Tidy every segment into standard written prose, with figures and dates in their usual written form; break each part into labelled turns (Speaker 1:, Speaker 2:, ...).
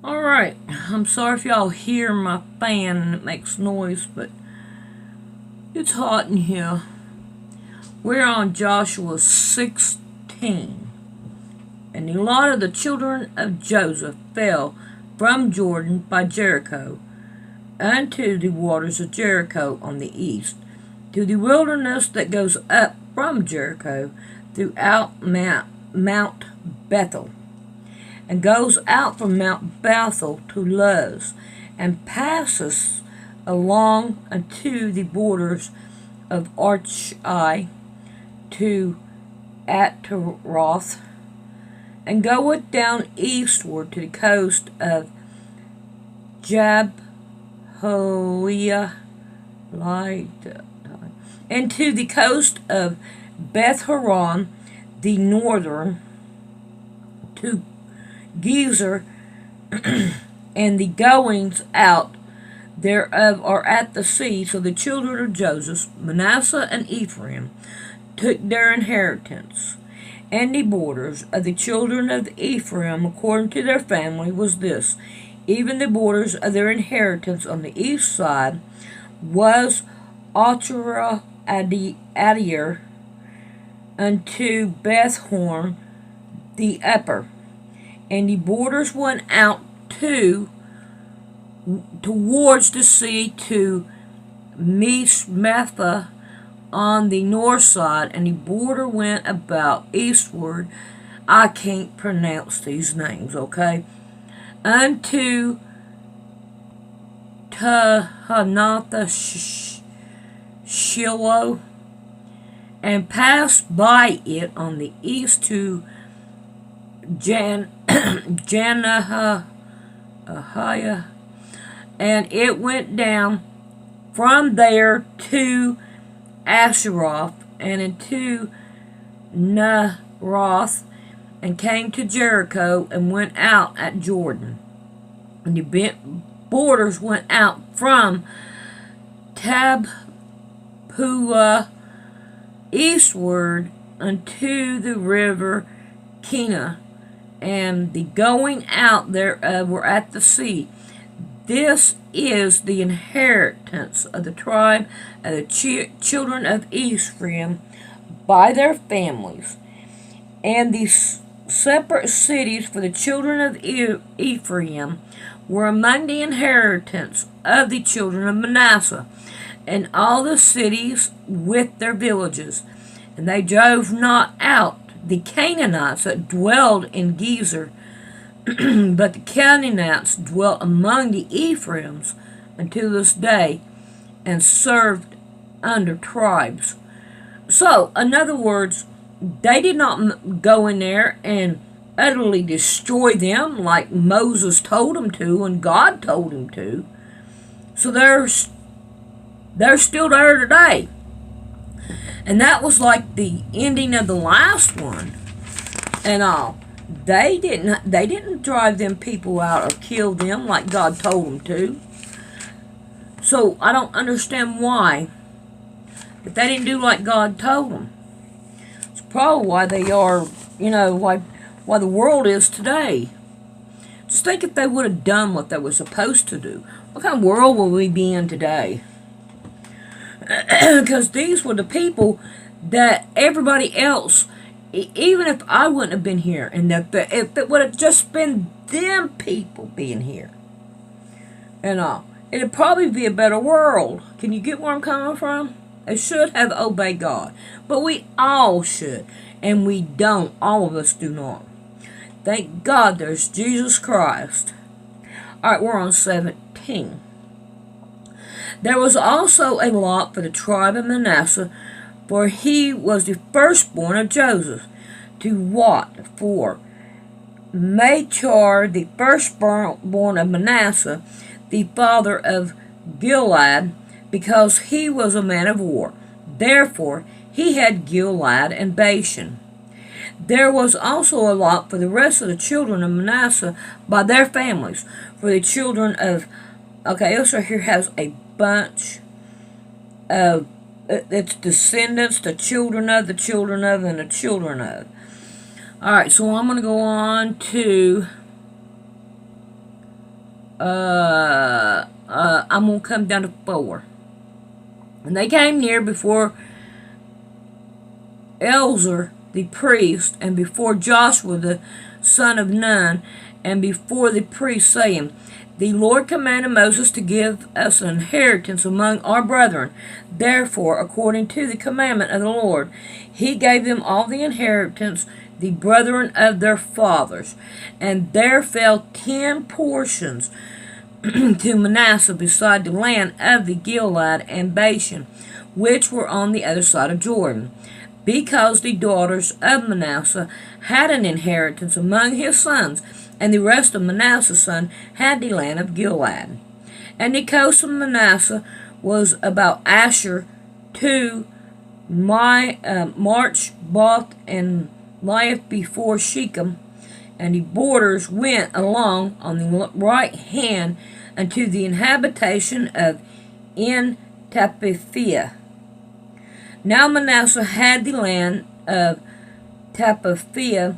Speaker 1: Alright, I'm sorry if y'all hear my fan and it makes noise, but it's hot in here. We're on Joshua 16. And a lot of the children of Joseph fell from Jordan by Jericho unto the waters of Jericho on the east, to the wilderness that goes up from Jericho throughout Mount Bethel, and goes out from Mount Bethel to Luz, and passes along unto the borders of Archai to Ataroth, and goeth down eastward to the coast of Jabhoiah, and to the coast of Beth Horon, the northern, to Gezer, and the goings out thereof are at the sea. So the children of Joseph, Manasseh and Ephraim, took their inheritance. And the borders of the children of Ephraim, according to their family, was this: even the borders of their inheritance on the east side was Achra Adir unto Beth Horn the upper. And the borders went out towards the sea to Mishmetha on the north side, and the border went about eastward. I can't pronounce these names, okay? Unto Tahanatha Shiloh, and passed by it on the east to Janahiah, and it went down from there to Asheroth, and into Naroth, and came to Jericho, and went out at Jordan. And the borders went out from Tappuah eastward unto the river Kena, and the going out thereof were at the sea. This is the inheritance of the tribe of the children of Ephraim by their families. And the separate cities for the children of Ephraim were among the inheritance of the children of Manasseh, and all the cities with their villages. And they drove not out the Canaanites that dwelled in Gezer, but the Canaanites dwelt among the Ephraimites until this day, and served under tribes. So, in other words, they did not go in there and utterly destroy them like Moses told them to and God told him to. So they're still there today. And that was like the ending of the last one and all. They didn't drive them people out or kill them like God told them to. So I don't understand why. But they didn't do like God told them. It's probably why they are, why the world is today. Just think if they would have done what they were supposed to do. What kind of world will we be in today? Because these were the people that everybody else, even if I wouldn't have been here, and if it would have just been them people being here, and all, it'd probably be a better world. Can you get where I'm coming from? They should have obeyed God, but we all should, and we don't. All of us do not. Thank God there's Jesus Christ. Alright, we're on 17. There was also a lot for the tribe of Manasseh, for he was the firstborn of Joseph. To what? For Machar, the firstborn of Manasseh, the father of Gilead, because he was a man of war. Therefore he had Gilead and Bashan. There was also a lot for the rest of the children of Manasseh by their families. For the children of... Okay, this right here has a bunch of... It's descendants, the children of, and the children of. Alright, so I'm going to go on to I'm going to come down to 4. And they came near before Eleazar the priest, and before Joshua the son of Nun, and before the priest, saying, The Lord commanded Moses to give us an inheritance among our brethren. Therefore, according to the commandment of the Lord, he gave them all the inheritance, the brethren of their fathers. And there fell 10 portions to Manasseh beside the land of the Gilead and Bashan, which were on the other side of Jordan, because the daughters of Manasseh had an inheritance among his sons, and the rest of Manasseh's son had the land of Gilead. And the coast of Manasseh was about Asher to March, Both, and lieth before Shechem, and the borders went along on the right hand unto the inhabitation of En Tapiphiah. Now Manasseh had the land of Tapiphiah,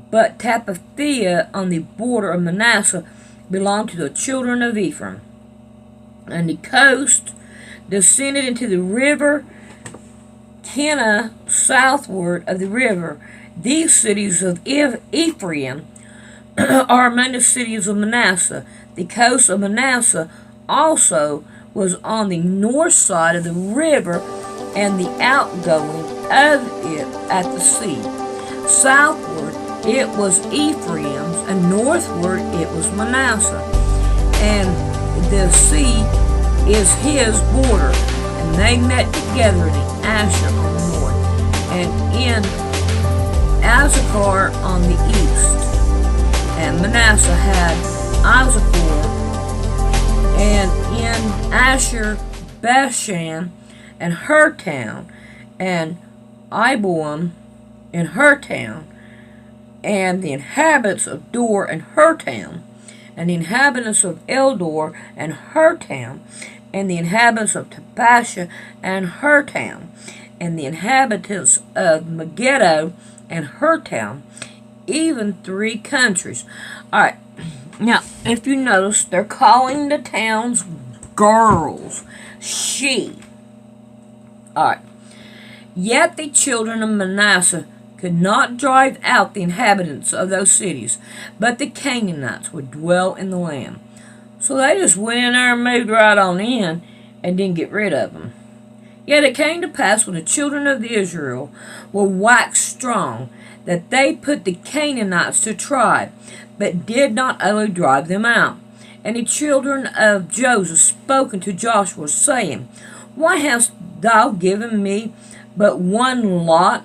Speaker 1: but Tapiphiah on the border of Manasseh belonged to the children of Ephraim. And the coast descended into the river Kenah southward of the river. These cities of Ephraim are among the cities of Manasseh. The coast of Manasseh also was on the north side of the river, and the outgoing of it at the sea. Southward it was Ephraim's, and northward it was Manasseh. And the sea is his border, and they met together in Asher on the north, and in Azekar on the east. And Manasseh had Azekar, and in Asher Bashan and her town, and Iboam and her town, and the inhabitants of Dor and her town, and the inhabitants of Eldor and her town, and the inhabitants of Tapasha and her town, and the inhabitants of Megiddo and her town, even 3 countries. Alright, now if you notice, they're calling the towns girls, she. Alright, yet the children of Manasseh could not drive out the inhabitants of those cities, but the Canaanites would dwell in the land. So they just went in there and moved right on in and didn't get rid of them. Yet it came to pass when the children of Israel were waxed strong, that they put the Canaanites to trial, but did not utterly drive them out. And the children of Joseph spoke unto Joshua, saying, Why hast thou given me but one lot,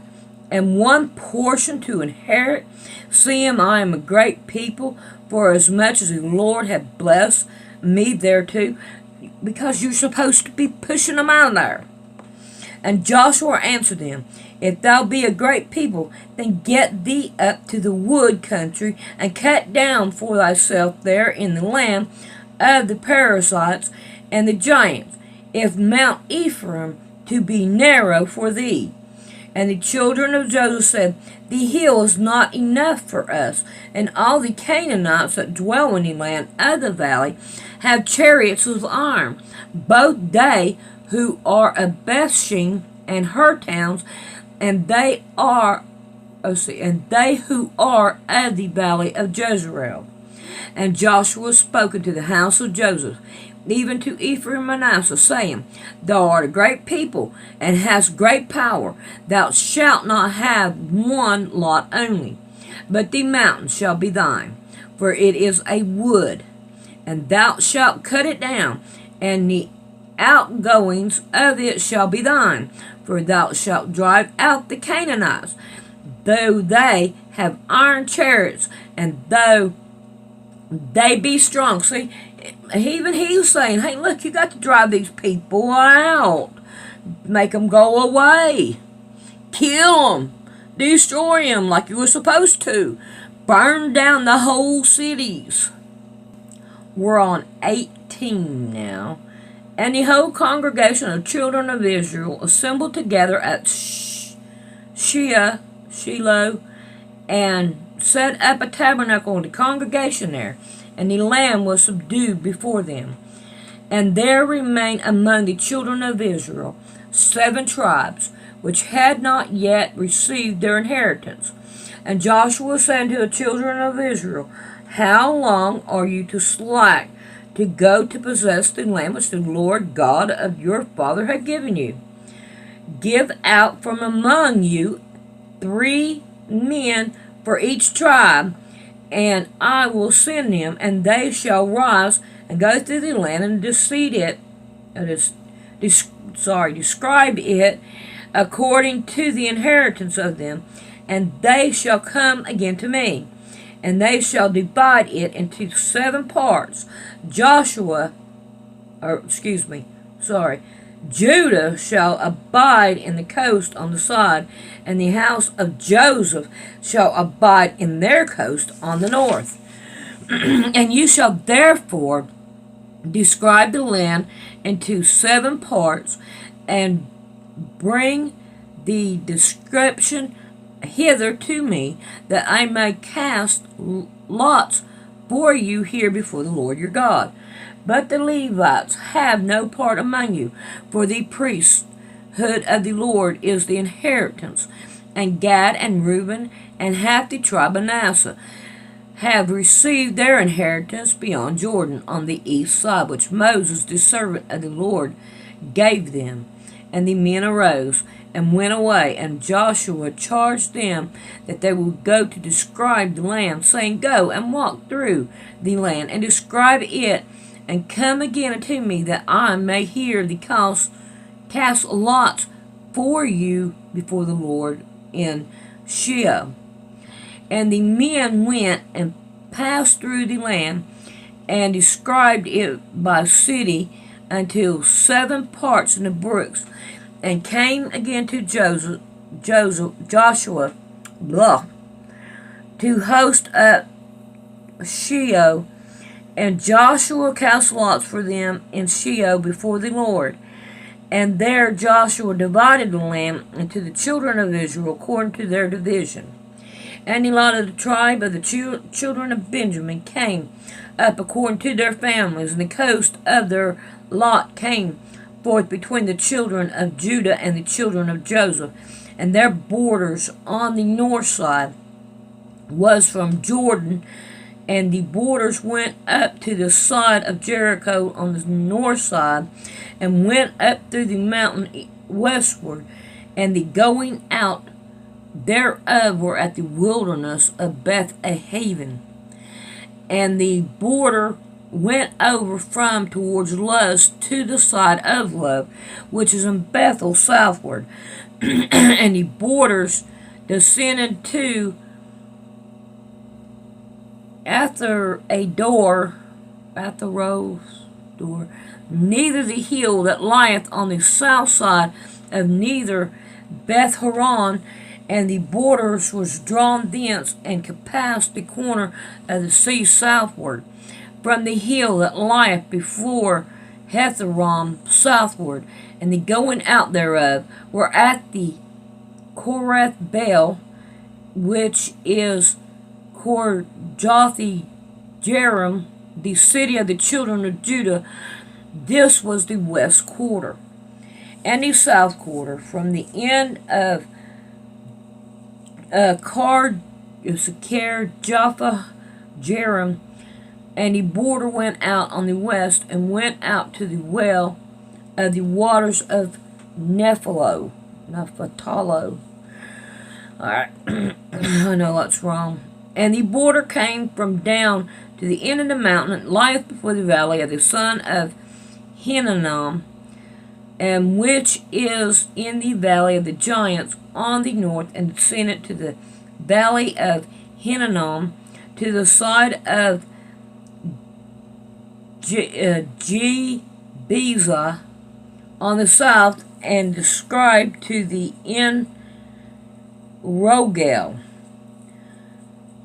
Speaker 1: and one portion to inherit, seeing I am a great people, for as much as the Lord hath blessed me thereto? Because you're supposed to be pushing them out of there. And Joshua answered them, If thou be a great people, then get thee up to the wood country, and cut down for thyself there in the land of the Perizzites and the giants, if Mount Ephraim to be narrow for thee. And the children of Joseph said, The hill is not enough for us, and all the Canaanites that dwell in the land of the valley have chariots of iron, both they who are of Bethshean and her towns, and they who are of the valley of Jezreel. And Joshua spoke unto the house of Joseph, even to Ephraim and Manasseh, saying, Thou art a great people, and hast great power. Thou shalt not have one lot only, but the mountain shall be thine, for it is a wood, and thou shalt cut it down, and the outgoings of it shall be thine, for thou shalt drive out the Canaanites, though they have iron chariots, and though they be strong. See, even he was saying, hey, look, you got to drive these people out. Make them go away. Kill them. Destroy them like you were supposed to. Burn down the whole cities. We're on 18 now. And the whole congregation of children of Israel assembled together at Shiloh, and set up a tabernacle in the congregation there. and the land was subdued before them. And there remained among the children of Israel 7 tribes, which had not yet received their inheritance. And Joshua said to the children of Israel, How long are you to slack to go to possess the land which the Lord God of your father had given you? Give out from among you 3 men for each tribe, and I will send them, and they shall rise and go through the land and describe it according to the inheritance of them, and they shall come again to me, and they shall divide it into 7 parts. Judah shall abide in the coast on the side, and the house of Joseph shall abide in their coast on the north. And you shall therefore describe the land into 7 parts, and bring the description hither to me, that I may cast lots for you here before the Lord your God. But the Levites have no part among you, for the priesthood of the Lord is the inheritance. And Gad and Reuben and half the tribe of Manasseh have received their inheritance beyond Jordan on the east side, which Moses, the servant of the Lord, gave them. And the men arose and went away, and Joshua charged them that they would go to describe the land, saying, Go and walk through the land, and describe it, and come again unto me, that I may hear the cast lots for you before the Lord in Sheol. And the men went and passed through the land, and described it by city until 7 parts in the brooks, and came again to Joshua to host at Sheol. And Joshua cast lots for them in Sheol before the Lord. And there Joshua divided the land into the children of Israel according to their division. And the lot of the tribe of the children of Benjamin came up according to their families, and the coast of their lot came forth between the children of Judah and the children of Joseph. And their borders on the north side was from Jordan, and the borders went up to the side of Jericho on the north side, and went up through the mountain westward, and the going out thereof were at the wilderness of Beth-aven. And the border went over from towards Luz to the side of Luz, which is in Bethel southward. And the borders descended to Atharodor, neither the hill that lieth on the south side of neither Beth Horon, and the borders was drawn thence, and compassed the corner of the sea southward, from the hill that lieth before Hetharom southward, and the going out thereof were at the Korath Baal, which is Korjothi Jearim, the city of the children of Judah. This was the west quarter. And the south quarter, from the end of Jaffa Jearim, and the border went out on the west, and went out to the well of the waters of Nephtalo. Alright, I know that's wrong. And the border came from down to the end of the mountain, and lieth before the valley of the son of Hinnom, and which is in the valley of the giants on the north, and descended to the valley of Hinnom, to the side of Jebeza on the south, and described to the En Rogel,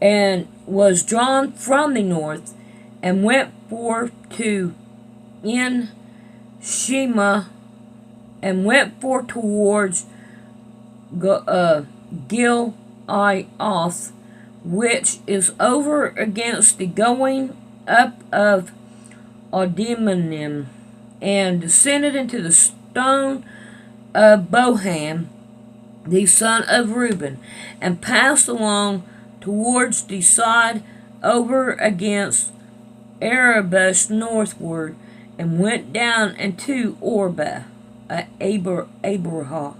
Speaker 1: and was drawn from the north, and went forth to En Shema, and went forth towards Gileath, which is over against the going up of Audimonim, and descended into the stone of Bohan, the son of Reuben, and passed along towards the side over against Arabush northward, and went down into Orba, Abrahah,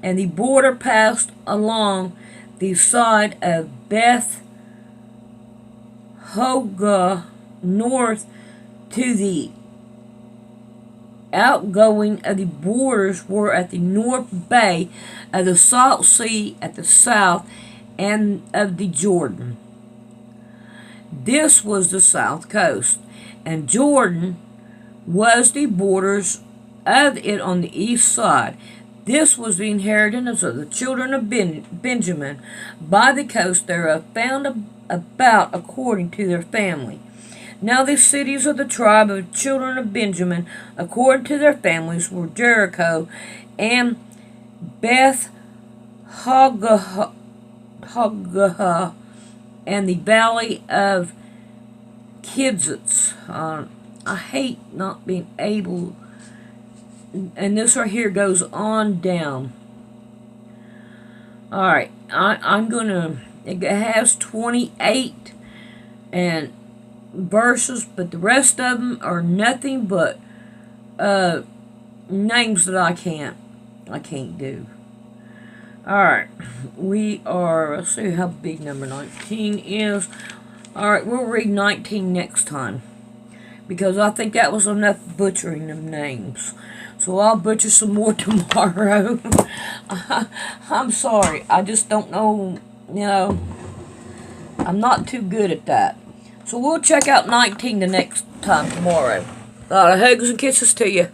Speaker 1: and the border passed along the side of Beth Hogah north to the outgoing of the borders were at the north bay of the Salt Sea at the south and of the Jordan. This was the south coast, and Jordan was the borders of it on the east side. This was the inheritance of the children of Benjamin by the coast thereof, found about according to their family. Now the cities of the tribe of the children of Benjamin, according to their families, were Jericho and Beth Hogah and the valley of Kidzitz. I hate not being able, and this right here goes on down. Alright, I'm gonna, it has 28 and verses, but the rest of them are nothing but names that I can't do. Alright, we are, let's see how big number 19 is. Alright, we'll read 19 next time, because I think that was enough butchering of names. So I'll butcher some more tomorrow. I'm sorry, I just don't know, I'm not too good at that. So we'll check out 19 the next time tomorrow. A lot of hugs and kisses to you.